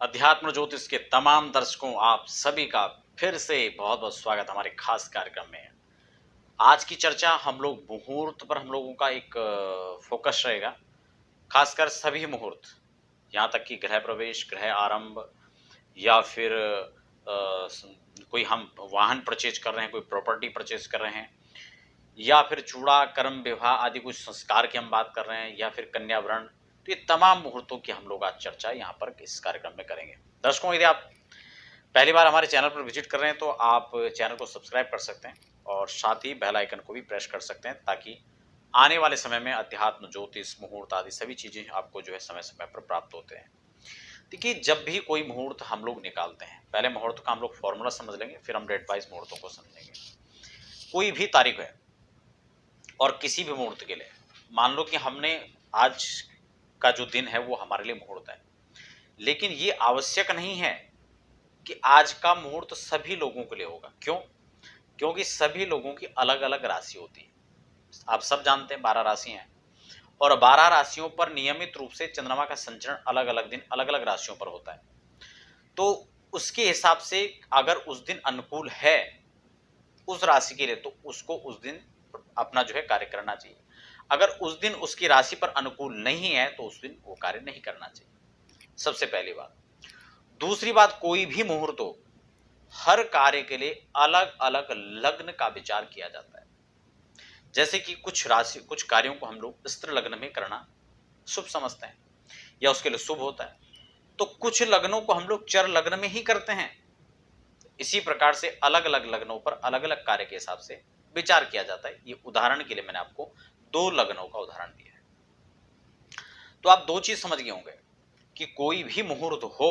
अध्यात्म ज्योतिष के तमाम दर्शकों आप सभी का फिर से बहुत बहुत स्वागत हमारे खास कार्यक्रम में। आज की चर्चा हम लोग मुहूर्त पर हम लोगों का एक फोकस रहेगा, खासकर सभी मुहूर्त, यहाँ तक कि गृह प्रवेश, गृह आरंभ या फिर कोई हम वाहन परचेज कर रहे हैं, कोई प्रॉपर्टी परचेज कर रहे हैं या फिर चूड़ा कर्म विवाह आदि कुछ संस्कार की हम बात कर रहे हैं या फिर कन्यावरण। तो ये तमाम मुहूर्तों की हम लोग आज चर्चा यहाँ पर इस कार्यक्रम में करेंगे। दर्शकों, यदि आप पहली बार हमारे चैनल पर विजिट कर रहे हैं तो आप चैनल को सब्सक्राइब कर सकते हैं और साथ ही बेल आइकन को भी प्रेस कर सकते हैं ताकि आने वाले समय में अध्यात्म ज्योतिष मुहूर्त आदि सभी चीज़ें आपको जो है समय समय पर प्राप्त होते हैं। देखिए, जब भी कोई मुहूर्त हम लोग निकालते हैं, पहले मुहूर्त का हम लोग फॉर्मूला समझ लेंगे, फिर हम डेट वाइज मुहूर्तों को समझेंगे। कोई भी तारीख है और किसी भी मुहूर्त के लिए, मान लो कि हमने आज का जो दिन है वो हमारे लिए मुहूर्त है, लेकिन ये आवश्यक नहीं है कि आज का मुहूर्त सभी लोगों के लिए होगा। क्यों? क्योंकि सभी लोगों की अलग अलग राशि होती है। आप सब जानते हैं 12 राशि हैं और 12 राशियों पर नियमित रूप से चंद्रमा का संचरण अलग अलग दिन अलग अलग राशियों पर होता है। तो उसके हिसाब से अगर उस दिन अनुकूल है उस राशि के लिए तो उसको उस दिन अपना जो है कार्य करना चाहिए। अगर उस दिन उसकी राशि पर अनुकूल नहीं है तो उस दिन वो कार्य नहीं करना चाहिए, सबसे पहली बात। दूसरी बात, कोई भी मुहूर्त हो, हर कार्य के लिए अलग अलग लग्न का विचार किया जाता है। जैसे कि कुछ कार्यों को हम लोग स्त्री लग्न में करना शुभ समझते हैं या उसके लिए शुभ होता है, तो कुछ लग्नों को हम लोग चर लग्न में ही करते हैं। इसी प्रकार से अलग अलग लग्नों पर अलग अलग कार्य के हिसाब से विचार किया जाता है। ये उदाहरण के लिए मैंने आपको 2 लग्नों का उदाहरण दिया है। तो आप 2 चीज समझ गए होंगे कि कोई भी मुहूर्त हो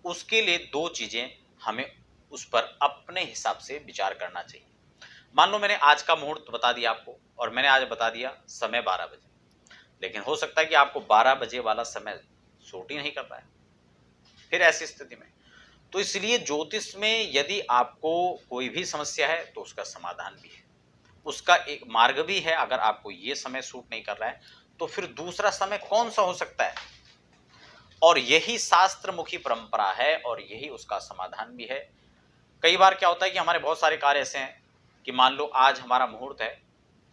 उसके लिए 2 चीजें हमें उस पर अपने हिसाब से विचार करना चाहिए। मान लो मैंने आज का मुहूर्त बता दिया आपको और मैंने आज बता दिया समय 12 बजे, लेकिन हो सकता है कि आपको 12 बजे वाला समय सूट ही नहीं कर रहा है। फिर ऐसी स्थिति में तो इसलिए ज्योतिष में यदि आपको कोई भी समस्या है तो उसका समाधान भी है, उसका एक मार्ग भी है। अगर आपको ये समय सूट नहीं कर रहा है तो फिर दूसरा समय कौन सा हो सकता है, और यही शास्त्र मुखी परंपरा है और यही उसका समाधान भी है। कई बार क्या होता है कि हमारे बहुत सारे कार्य ऐसे हैं कि मान लो आज हमारा मुहूर्त है,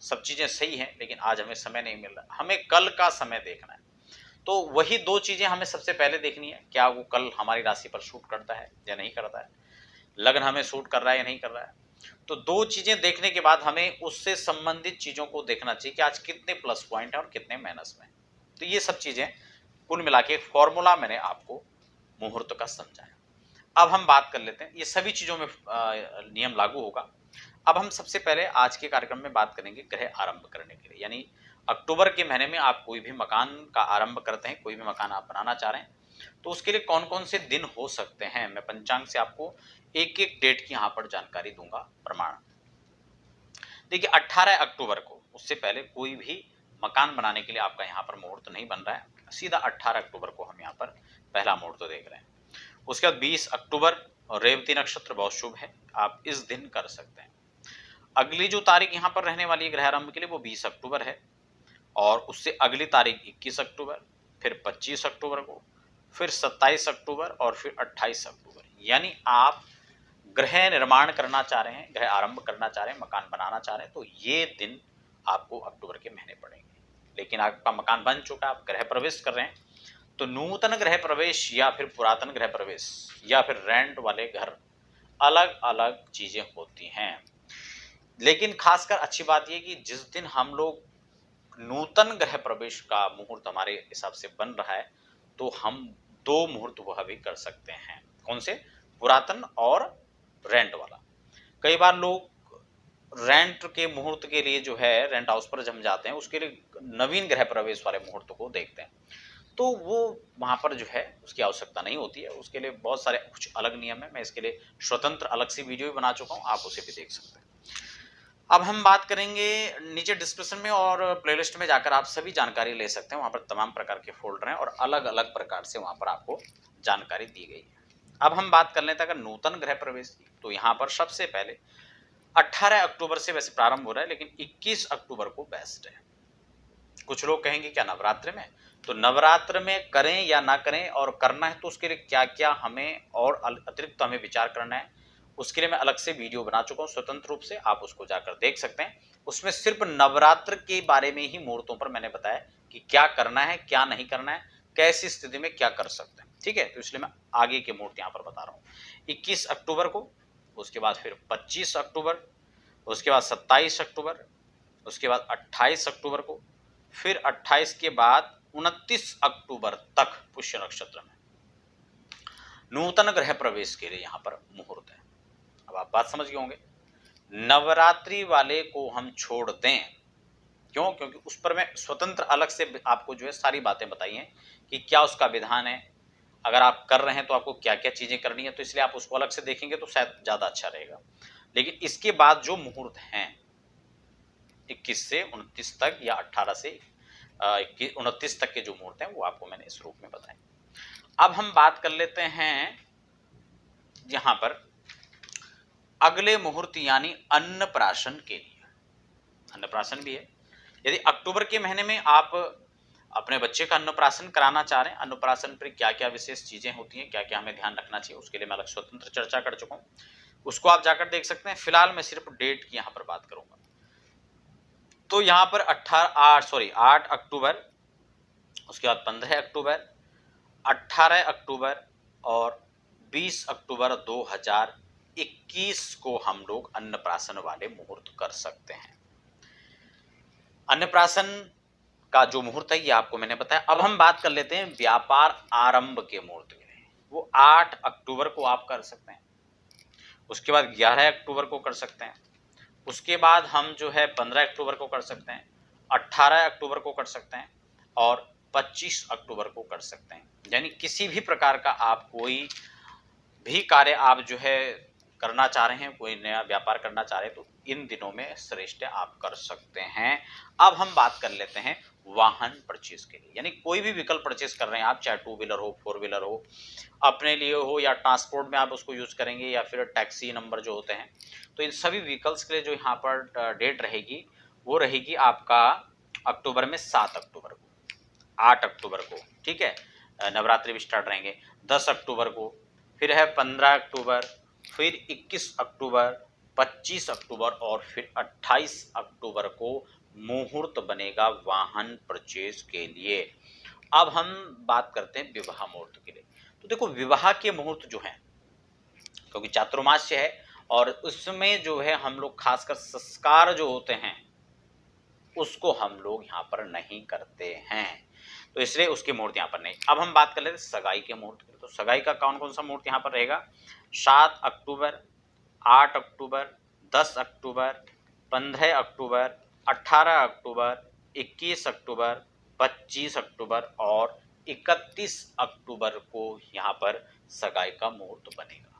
सब चीजें सही हैं, लेकिन आज हमें समय नहीं मिल रहा, हमें कल का समय देखना है। तो वही 2 चीजें हमें सबसे पहले देखनी है, क्या वो कल हमारी राशि पर शूट करता है या नहीं करता है, लग्न हमें शूट कर रहा है या नहीं कर रहा है। तो 2 चीजें देखने के बाद हमें उससे संबंधित चीजों को देखना चाहिए कि आज कितने प्लस पॉइंट है और कितने माइनस में। तो ये सब चीजें कुल मिला के फॉर्मूला मैंने आपको मुहूर्त का समझाया। अब हम बात कर लेते हैं, ये सभी चीजों में नियम लागू होगा। अब हम सबसे पहले आज के कार्यक्रम में बात करेंगे गृह आरंभ करने के लिए, यानी अक्टूबर के महीने में आप कोई भी मकान का आरंभ करते हैं, कोई भी मकान आप बनाना चाह रहे हैं, तो उसके लिए कौन कौन से दिन हो सकते हैं, मैं पंचांग से आपको एक एक डेट की यहाँ पर जानकारी दूंगा, प्रमाण। देखिए, 18 अक्टूबर को, उससे पहले कोई भी मकान बनाने के लिए आपका यहाँ पर मुहूर्त नहीं बन रहा है। सीधा 18 अक्टूबर को हम यहाँ पर पहला मुहूर्त देख रहे हैं। उसके बाद 20 अक्टूबर और रेवती नक्षत्र बहुत शुभ है, आप इस दिन कर सकते हैं। अगली जो तारीख यहाँ पर रहने वाली है गृह आरंभ के लिए वो 20 अक्टूबर है और उससे अगली तारीख 21 अक्टूबर, फिर 25 अक्टूबर को, फिर 27 अक्टूबर और फिर 28 अक्टूबर। यानी आप गृह निर्माण करना चाह रहे हैं, गृह आरंभ करना चाह रहे हैं, मकान बनाना चाह रहे हैं, तो ये दिन आपको अक्टूबर के महीने पड़ेंगे। लेकिन आपका मकान बन चुका है, आप गृह प्रवेश कर रहे हैं, तो नूतन गृह प्रवेश या फिर पुरातन गृह प्रवेश या फिर रेंट वाले घर, अलग अलग चीजें होती हैं। लेकिन खासकर अच्छी बात यह कि जिस दिन हम लोग नूतन गृह प्रवेश का मुहूर्त हमारे हिसाब से बन रहा है तो हम 2 मुहूर्त वह भी कर सकते हैं। कौन से? पुरातन और रेंट वाला। कई बार लोग रेंट के मुहूर्त के लिए जो है रेंट हाउस पर जब जाते हैं उसके लिए नवीन गृह प्रवेश वाले मुहूर्त को देखते हैं, तो वो वहां पर जो है उसकी आवश्यकता नहीं होती है। उसके लिए बहुत सारे कुछ अलग नियम है, मैं इसके लिए स्वतंत्र अलग से वीडियो भी बना चुका हूँ, आप उसे भी देख सकते हैं। अब हम बात करेंगे, नीचे डिस्क्रिप्शन में और प्लेलिस्ट में जाकर आप सभी जानकारी ले सकते हैं, वहां पर तमाम प्रकार के फोल्डर हैं और अलग अलग प्रकार से वहां पर आपको जानकारी दी गई है। अब हम बात कर लेते हैं अगर नूतन गृह प्रवेश की, तो यहाँ पर सबसे पहले 18 अक्टूबर से वैसे प्रारंभ हो रहा है, लेकिन 21 अक्टूबर को बेस्ट है। कुछ लोग कहेंगे क्या नवरात्र में, तो नवरात्र में करें या ना करें, और करना है तो उसके लिए क्या क्या हमें और अतिरिक्त हमें विचार करना है, उसके लिए मैं अलग से वीडियो बना चुका हूँ स्वतंत्र रूप से, आप उसको जाकर देख सकते हैं। उसमें सिर्फ नवरात्र के बारे में ही मुहूर्तों पर मैंने बताया कि क्या करना है क्या नहीं करना है, कैसी स्थिति में क्या कर सकते हैं, ठीक है। तो इसलिए मैं आगे के मुहूर्त यहाँ पर बता रहा हूँ। 21 अक्टूबर को, उसके बाद फिर 25 अक्टूबर, उसके बाद 27 अक्टूबर, उसके बाद 28 अक्टूबर को, फिर 28 के बाद 29 अक्टूबर तक पुष्य नक्षत्र में नूतन ग्रह प्रवेश के लिए यहाँ पर मुहूर्त है। अब आप बात समझ गए होंगे। नवरात्रि वाले को हम छोड़ दें, क्यों? क्योंकि उस पर मैं स्वतंत्र अलग से आपको जो है सारी बातें बताई हैं कि क्या उसका विधान है, अगर आप कर रहे हैं तो आपको क्या क्या चीजें करनी है, तो इसलिए आप उसको अलग से देखेंगे तो शायद ज्यादा अच्छा रहेगा। लेकिन इसके बाद जो मुहूर्त हैं 21 से 29 तक या 18 से 29 तक के जो मुहूर्त हैं वो आपको मैंने इस रूप में बताए। अब हम बात कर लेते हैं यहां पर अगले मुहूर्त यानी अन्नप्राशन के लिए। अन्नप्राशन भी है। यदि अक्टूबर के महीने में आप अपने बच्चे का अन्नप्राशन कराना चाह रहे हैं, अन्नप्राशन पर क्या क्या विशेष चीजें होती हैं, क्या क्या हमें ध्यान रखना चाहिए, उसके लिए मैं अलग स्वतंत्र चर्चा कर चुका हूं, उसको आप जाकर देख सकते हैं। फिलहाल मैं सिर्फ डेट की यहां पर बात करूंगा। तो यहां पर 8 अक्टूबर, उसके बाद 15 अक्टूबर, 18 अक्टूबर और 20 अक्टूबर 2021 को हम लोग अन्नप्राशन वाले मुहूर्त कर सकते हैं। अन्नप्राशन का जो मुहूर्त है ये आपको मैंने बताया। अब हम बात कर लेते हैं व्यापार आरंभ के मुहूर्त के लिए। वो 8 अक्टूबर को आप कर सकते हैं, उसके बाद 11 अक्टूबर को कर सकते हैं, उसके बाद हम जो है 15 अक्टूबर को कर सकते हैं, 18 अक्टूबर को कर सकते हैं और 25 अक्टूबर को कर सकते हैं। यानी किसी भी प्रकार का आप कोई भी कार्य आप जो है करना चाह रहे हैं, कोई नया व्यापार करना चाह रहे हैं, तो इन दिनों में श्रेष्ठ आप कर सकते हैं। अब हम बात कर लेते हैं वाहन परचेज के लिए, यानी कोई भी व्हीकल परचेज कर रहे हैं आप, चाहे 2 व्हीलर हो, 4 व्हीलर हो, अपने लिए हो या ट्रांसपोर्ट में आप उसको यूज करेंगे या फिर टैक्सी नंबर जो होते हैं, तो इन सभी व्हीकल्स के लिए जो यहाँ पर डेट रहेगी वो रहेगी आपका अक्टूबर में 7 अक्टूबर को, 8 अक्टूबर को, ठीक है, नवरात्रि भी स्टार्ट रहेंगे, 10 अक्टूबर को, फिर है 15 अक्टूबर, फिर 21 अक्टूबर, 25 अक्टूबर और फिर 28 अक्टूबर को मुहूर्त बनेगा वाहन परचेज के लिए। अब हम बात करते हैं विवाह मुहूर्त के लिए। तो देखो विवाह के मुहूर्त जो हैं, क्योंकि चातुर्मास्य है और उसमें जो है हम लोग खासकर संस्कार जो होते हैं उसको हम लोग यहाँ पर नहीं करते हैं, तो इसलिए उसके मुहूर्त यहाँ पर नहीं। अब हम बात कर लेते हैं सगाई के मुहूर्त की। तो सगाई का कौन कौन सा मुहूर्त यहाँ पर रहेगा? 7 अक्टूबर, 8 अक्टूबर, 10 अक्टूबर, 15 अक्टूबर, 18 अक्टूबर, 21 अक्टूबर, 25 अक्टूबर और 31 अक्टूबर को यहाँ पर सगाई का मुहूर्त बनेगा।